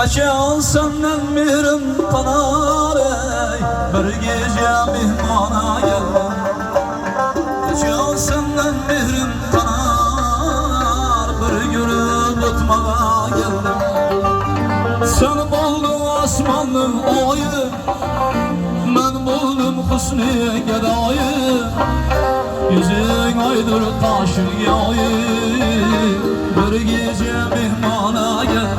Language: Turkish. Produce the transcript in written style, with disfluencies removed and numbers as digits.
Kaçan senden mehrim kanar ey, bir gece mehmana geldim. Kaçan senden mehrim kanar, bir görüp ötmağa geldim. Sen buldun asmanın ayı, ben buldum husni gedayı. Yüzün aydır taşın yayı, bir gece mehmana geldim.